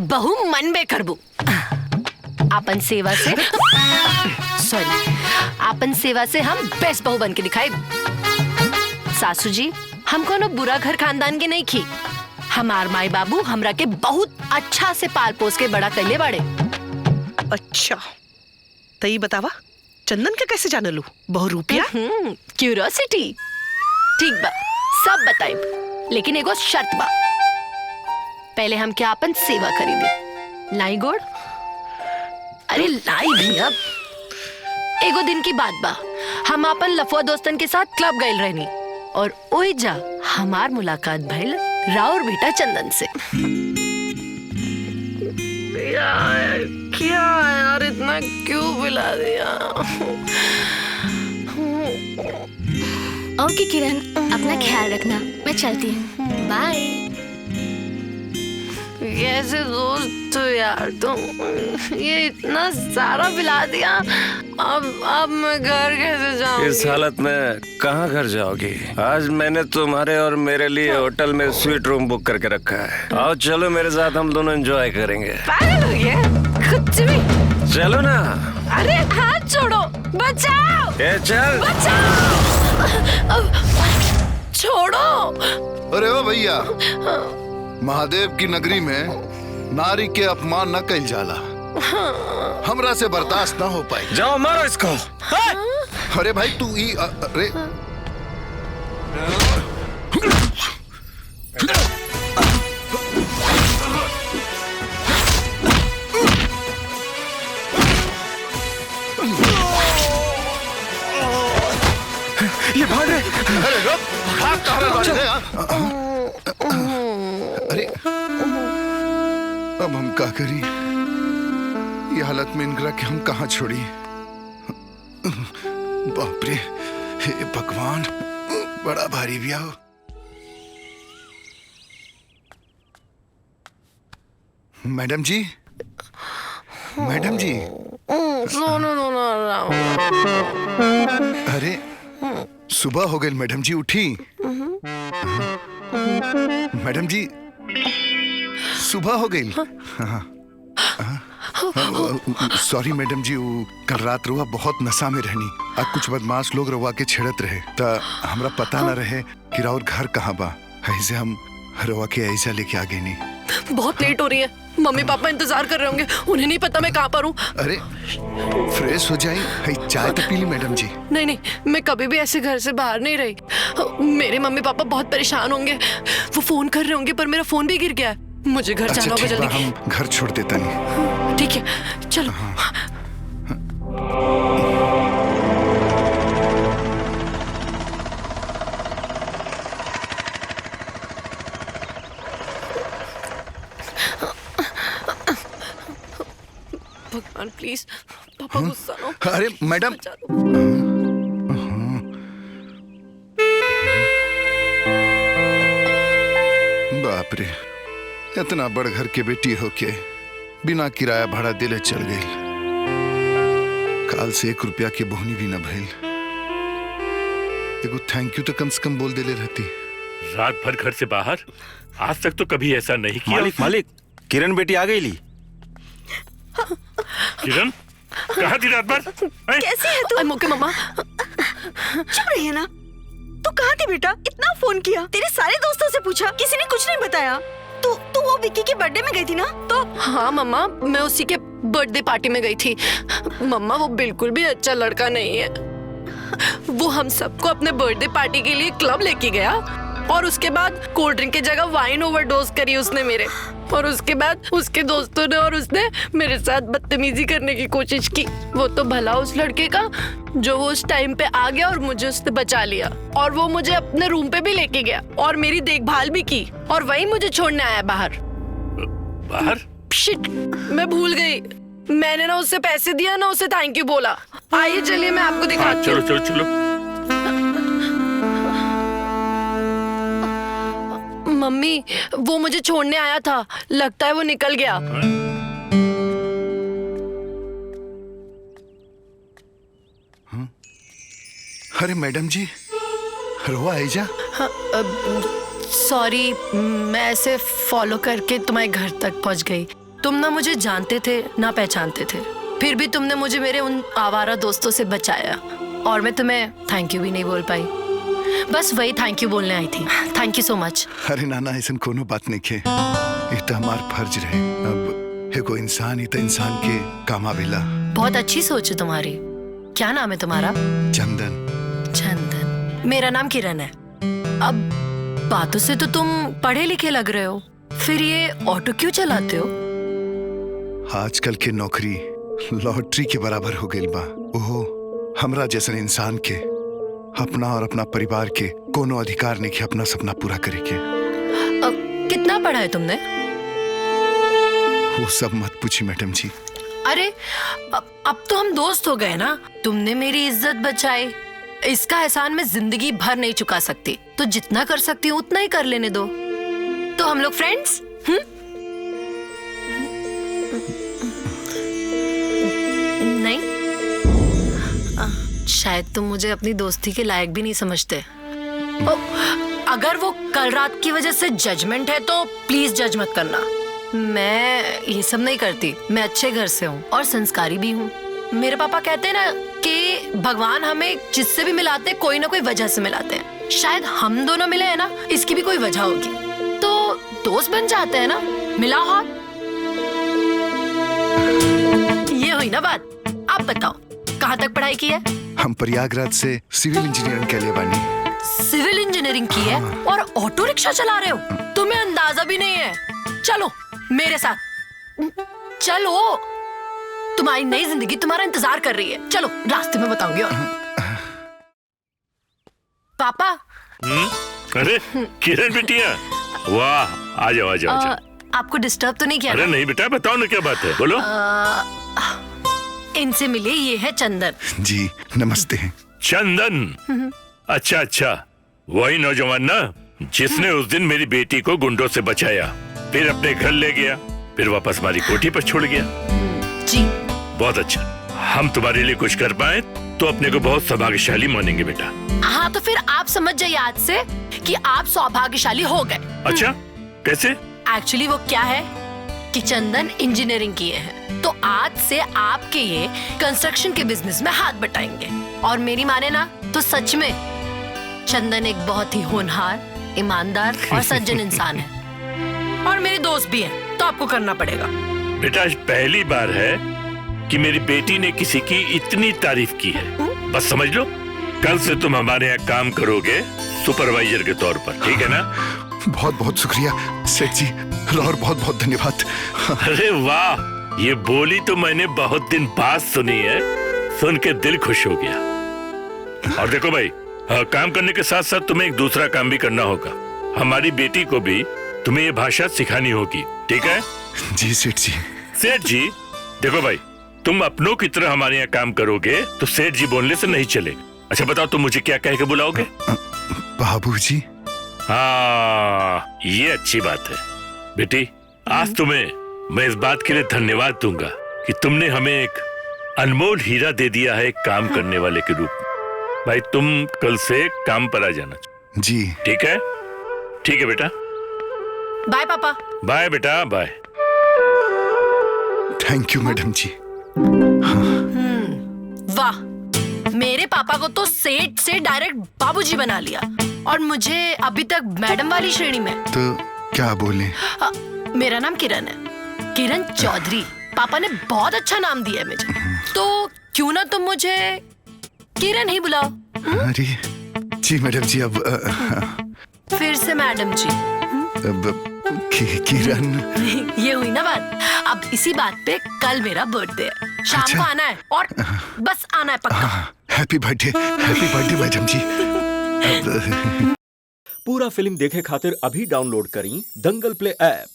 बहु मन में करबू। आपन सेवा से आपन सेवा से हम बेस्ट बहू बन के दिखाई। सासू जी, हम कोनो बुरा घर खानदान के नहीं खी। हमार माई बाबू हमरा के बहुत अच्छा से पाल पोस के बड़ा कैले बाड़े। अच्छा तो ये बतावा, चंदन के कैसे जाने लू? बहु रुपया क्यूरियोसिटी। ठीक बा, सब बताइब, लेकिन एगो शर्त बा। पहले हम क्या अपन सेवा खरीदी। लाई गोड़? अरे लाई भी। अब एगो दिन की बात बा, हम अपन लफुआ दोस्तन के साथ क्लब गए रहनी और ओई जा हमार मुलाकात भइल राउर बेटा चंदन से। क्या यार, इतना क्यों बुला दिया? ओके किरण, अपना ख्याल रखना, मैं चलती हूँ, बाय। कैसे दोस्त हो यार तुम, ये इतना सारा पिला दिया। अब मैं घर कैसे जाऊंगी? इस हालत में कहाँ घर जाओगी? आज मैंने तुम्हारे और मेरे लिए होटल में स्वीट रूम बुक करके रखा है। आओ चलो मेरे साथ, हम दोनों एंजॉय करेंगे। पागल हो गया कुछ भी? चलो ना। अरे हाथ छोड़ो, बचाओ। चल बचाओ, छोड़ो। अरे ओ भैया, महादेव की नगरी में नारी के अपमान न कइल जाला। हमरा से बर्दाश्त न हो पाई। जाओ मारो इसको। अरे भाई तू अरे ये भाग रहे। अरे रुक, भाग कहाँ रहे हैं? अरे अब हम क्या करी? ये हालत में इनकरा के हम कहाँ छोड़ी? बाप रे, हे भगवान, बड़ा भारी भी हो। मैडम जी, मैडम जी। अरे सुबह हो गई मैडम जी, उठी। मैडम जी सुबह हो गई। सॉरी मैडम जी, कल रात रुआ बहुत नशा में रहनी। आज कुछ बदमाश लोग रुआ के छेड़त रहे, तो हमरा पता न रहे कि राउर घर कहाँ बा। ऐसे हम रुआ के ऐसा लेके आ गए। नहीं, बहुत लेट हो रही है, मम्मी पापा इंतजार कर रहे होंगे, उन्हें नहीं पता मैं कहाँ पर हूँ। अरे फ्रेश हो जाए, चाय तो पी ली मैडम जी। नहीं नहीं, मैं कभी भी ऐसे घर से बाहर नहीं रही। मेरे मम्मी पापा बहुत परेशान होंगे, वो फोन कर रहे होंगे, पर मेरा फोन भी गिर गया है। मुझे घर जाना होगा जल्दी। हम घर छोड़ देता नहीं। ठीक है, चलो। भगवान प्लीज, पापा गुस्सा ना हो। अरे मैडम, बाप रे, इतना बड़ घर के बेटी होके बिना किराया भाड़ा दिले चल गई। काल से 1 रुपया की बोहनी भी न भइल। एगो थैंक यू तो कम से कम बोल देले रहती। रात भर घर से बाहर, आज तक तो कभी ऐसा नहीं किया। मालिक, किरण बेटी आ गई ली। किरण कहाँ थी रात भर? कैसी है तू? मोके मम्मा, चुप रही है ना। तू कहाँ थी बेटा? इतना फोन किया, तेरे सारे दोस्तों से पूछा, किसी ने कुछ नहीं बताया। तू वो विक्की के बर्थडे में गई थी ना? तो हाँ मम्मा, मैं उसी के बर्थडे पार्टी में गई थी। मम्मा वो बिल्कुल भी अच्छा लड़का नहीं है। वो हम सबको अपने बर्थडे पार्टी के लिए क्लब लेके गया और उसके बाद कोल्ड ड्रिंक की जगह वाइन ओवरडोज करी उसने मेरे। और उसके बाद उसके दोस्तों ने और उसने मेरे साथ बदतमीजी करने की कोशिश की। वो तो भला उस लड़के का जो वो उस टाइम पे आ गया और मुझे उसने बचा लिया, और वो मुझे अपने रूम पे भी लेके गया और मेरी देखभाल भी की, और वही मुझे छोड़ने आया बाहर। बाहर? शिट, मैं भूल गई। मैंने ना उससे पैसे दिया ना उसे थैंक यू बोला। आइए चलिए मैं आपको दिखाती हूँ। चलो चलो चलो। मम्मी, वो मुझे छोड़ने आया था, लगता है वो निकल गया। अरे मैडम जी, रुआ आई जा। सॉरी, मैं ऐसे फॉलो करके तुम्हारे घर तक पहुंच गई। तुम ना मुझे जानते थे ना पहचानते थे, फिर भी तुमने मुझे मेरे उन आवारा दोस्तों से बचाया और मैं तुम्हें थैंक यू भी नहीं बोल पाई। बस वही थैंक यू बोलने आई थी। Thank you so much. अरे नाना, ऐसा कोनो बात नहीं के, ये तो हमार फर्ज रहे। अब एगो इंसान ही तो इंसान के काम आवेला। बहुत अच्छी सोच है तुम्हारी। क्या नाम है तुम्हारा? चंदन। चंदन। मेरा नाम किरण है। अब बातों से तो तुम पढ़े लिखे लग रहे हो, फिर ये ऑटो क्यों चलाते हो? आजकल के नौकरी लॉटरी के बराबर हो गई बा। ओहो, हमरा जैसन इंसान के अपना और अपना परिवार के कोनो अधिकार नहीं के अपना सपना पूरा करे के। कितना पढ़ा है तुमने? वो सब मत पूछी मैडम जी। अरे अब तो हम दोस्त हो गए ना। तुमने मेरी इज्जत बचाई, इसका एहसान मैं जिंदगी भर नहीं चुका सकती। तो जितना कर सकती हूँ उतना ही कर लेने दो। तो हम लोग फ्रेंड्स? नहीं, शायद तुम मुझे अपनी दोस्ती के लायक भी नहीं समझते। अगर वो कल रात की वजह से जजमेंट है तो प्लीज जज मत करना। मैं ये सब नहीं करती। मैं अच्छे घर से हूँ और संस्कारी भी हूँ। मेरे पापा कहते हैं ना कि भगवान हमें जिससे भी मिलाते हैं कोई ना कोई वजह से मिलाते हैं। शायद हम दोनों मिले हैं ना, इसकी भी कोई वजह होगी। तो दोस्त बन जाते हैं ना, मिला हाथ। ये हुई ना बात। आप बताओ कहाँ तक पढ़ाई की है? हम प्रयागराज से सिविल इंजीनियरिंग के लिए बानी। सिविल इंजीनियरिंग की है और ऑटो रिक्शा चला रहे हो? तुम्हें अंदाजा भी नहीं है। चलो मेरे साथ चलो, तुम्हारी नई जिंदगी तुम्हारा इंतजार कर रही है। चलो रास्ते में बताऊंगी। और पापा। अरे किरण बिटिया, वाह, आ जाओ आ जाओ, आ जाओ। आपको डिस्टर्ब तो नहीं किया? अरे नहीं बेटा, बताओ ना क्या बात है, बोलो। इनसे मिलिए, ये है चंदन जी। नमस्ते। चंदन? अच्छा अच्छा, वही नौजवान ना जिसने उस दिन मेरी बेटी को गुंडों से बचाया, फिर अपने घर ले गया, फिर वापस हमारी कोठी पर छोड़ गया। जी। बहुत अच्छा, हम तुम्हारे लिए कुछ कर पाए तो अपने को बहुत सौभाग्यशाली मानेंगे बेटा। हाँ, तो फिर आप समझ जाइए आज से कि आप सौभाग्यशाली हो गए। अच्छा, कैसे? एक्चुअली वो क्या है कि चंदन इंजीनियरिंग किए हैं, तो आज से आपके ये कंस्ट्रक्शन के बिजनेस में हाथ बटाएंगे। और मेरी माने ना तो सच में चंदन एक बहुत ही होनहार, ईमानदार और सज्जन इंसान है। और मेरे दोस्त भी हैं, तो आपको करना पड़ेगा। बेटा, आज पहली बार है कि मेरी बेटी ने किसी की इतनी तारीफ की है। बस समझ लो, कल से तुम हमारे यहाँ काम करोगे सुपरवाइजर के तौर पर, ठीक है ना? बहुत बहुत शुक्रिया सेठ जी, और बहुत बहुत धन्यवाद। अरे वाह, ये बोली तो मैंने बहुत दिन बाद सुनी है, सुन के दिल खुश हो गया। और देखो भाई, काम करने के साथ साथ तुम्हें एक दूसरा काम भी करना होगा। हमारी बेटी को भी तुम्हें ये भाषा सिखानी होगी, ठीक है? जी सेठ जी। सेठ जी, देखो भाई, तुम अपनों की तरह हमारे यहाँ काम करोगे तो सेठ जी बोलने से नहीं चलेगा। अच्छा बताओ, तुम मुझे क्या कह के बुलाओगे? बाबूजी। हाँ, ये अच्छी बात है। बेटी, आज तुम्हें मैं इस बात के लिए धन्यवाद दूंगा कि तुमने हमें एक अनमोल हीरा दे दिया है काम करने वाले के रूप में। भाई, तुम कल से काम पर आ जाना जी। ठीक है? ठीक है बेटा। बाय पापा। बाय बेटा, बाय। थैंक यू मैडम जी। वाह, मेरे पापा को तो सेठ से डायरेक्ट बाबूजी बना लिया और मुझे अभी तक मैडम वाली श्रेणी में। तो क्या बोले? मेरा नाम किरण है, किरण चौधरी। पापा ने बहुत अच्छा नाम दिया है मुझे, तो क्यों ना तुम मुझे किरण ही बुलाओ। अरे जी मैडम जी, अब फिर से मैडम जी। किरण। ये हुई ना बात। अब इसी बात पे कल मेरा बर्थडे है, शाम अच्छा। को आना है और बस आना है पक्का। हैप्पी बर्थडे मैडम जी। पूरा फिल्म देखे खातिर अभी डाउनलोड करी दंगल प्ले ऐप।